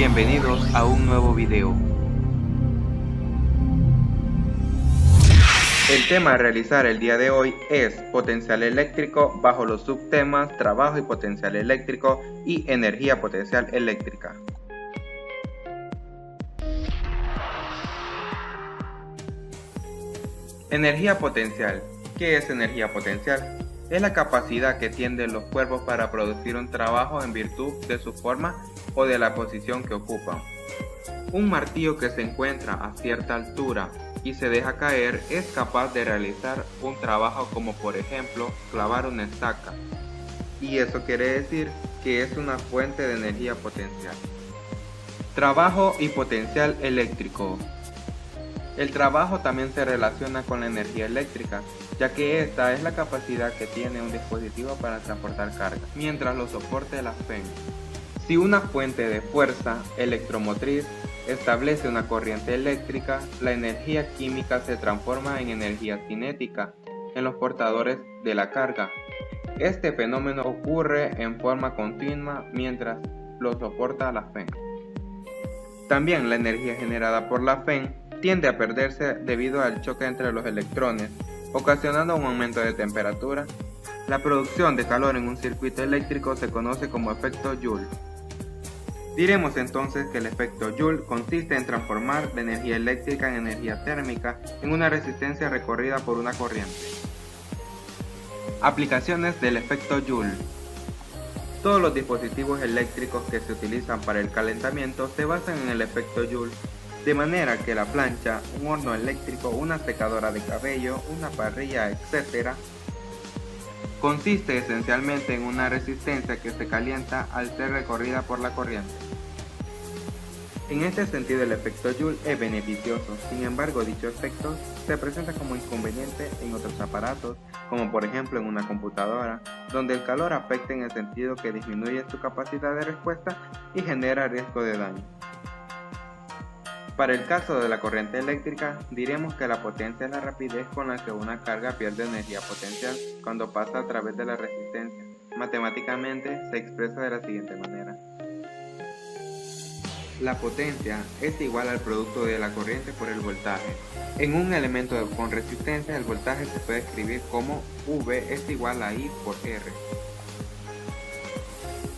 Bienvenidos a un nuevo video. El tema a realizar el día de hoy es potencial eléctrico bajo los subtemas trabajo y potencial eléctrico y energía potencial eléctrica. Energía potencial. ¿Qué es energía potencial? Es la capacidad que tienen los cuerpos para producir un trabajo en virtud de su forma o de la posición que ocupan. Un martillo que se encuentra a cierta altura y se deja caer es capaz de realizar un trabajo como por ejemplo clavar una estaca. Y eso quiere decir que es una fuente de energía potencial. Trabajo y potencial eléctrico. El trabajo también se relaciona con la energía eléctrica, ya que esta es la capacidad que tiene un dispositivo para transportar carga, mientras lo soporte la FEN. Si una fuente de fuerza electromotriz establece una corriente eléctrica, la energía química se transforma en energía cinética en los portadores de la carga. Este fenómeno ocurre en forma continua mientras lo soporta la FEN. También la energía generada por la FEN tiende a perderse debido al choque entre los electrones, ocasionando un aumento de temperatura. La producción de calor en un circuito eléctrico se conoce como efecto Joule. Diremos entonces que el efecto Joule consiste en transformar la energía eléctrica en energía térmica en una resistencia recorrida por una corriente. Aplicaciones del efecto Joule. Todos los dispositivos eléctricos que se utilizan para el calentamiento se basan en el efecto Joule, de manera que la plancha, un horno eléctrico, una secadora de cabello, una parrilla, etc. consiste esencialmente en una resistencia que se calienta al ser recorrida por la corriente. En este sentido el efecto Joule es beneficioso, sin embargo dicho efecto se presenta como inconveniente en otros aparatos, como por ejemplo en una computadora, donde el calor afecta en el sentido que disminuye su capacidad de respuesta y genera riesgo de daño. Para el caso de la corriente eléctrica, diremos que la potencia es la rapidez con la que una carga pierde energía potencial cuando pasa a través de la resistencia. Matemáticamente se expresa de la siguiente manera. La potencia es igual al producto de la corriente por el voltaje. En un elemento con resistencia, el voltaje se puede escribir como V es igual a I por R.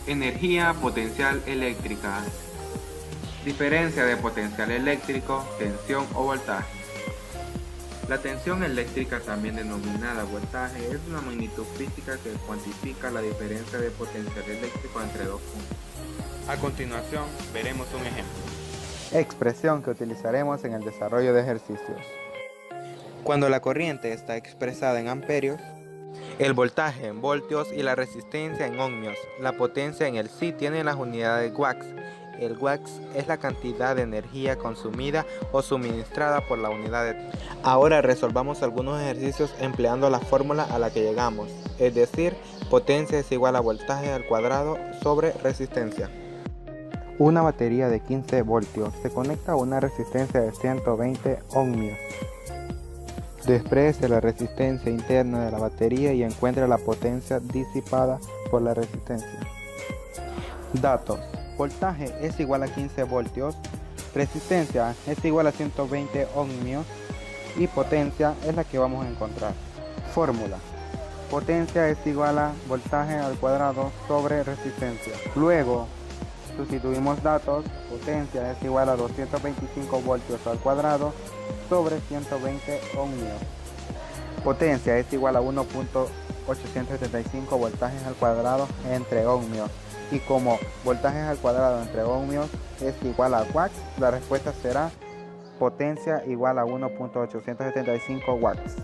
Energía potencial eléctrica. Diferencia de potencial eléctrico, tensión o voltaje. La tensión eléctrica, también denominada voltaje, es una magnitud física que cuantifica la diferencia de potencial eléctrico entre dos puntos. A continuación, veremos un ejemplo. Expresión que utilizaremos en el desarrollo de ejercicios. Cuando la corriente está expresada en amperios, el voltaje en voltios y la resistencia en ohmios, la potencia en el SI tiene las unidades watts. El watts es la cantidad de energía consumida o suministrada por la unidad de tiempo. Ahora resolvamos algunos ejercicios empleando la fórmula a la que llegamos, es decir, potencia es igual a voltaje al cuadrado sobre resistencia. Una batería de 15 voltios se conecta a una resistencia de 120 ohmios. Desprecie la resistencia interna de la batería y encuentre la potencia disipada por la resistencia. Datos. Voltaje es igual a 15 voltios, resistencia es igual a 120 ohmios y potencia es la que vamos a encontrar. Fórmula. Potencia es igual a voltaje al cuadrado sobre resistencia. Luego, sustituimos datos, potencia es igual a 225 voltios al cuadrado sobre 120 ohmios. Potencia es igual a 1.875 voltajes al cuadrado entre ohmios. Y como voltajes al cuadrado entre ohmios es igual a watts, la respuesta será potencia igual a 1.875 watts.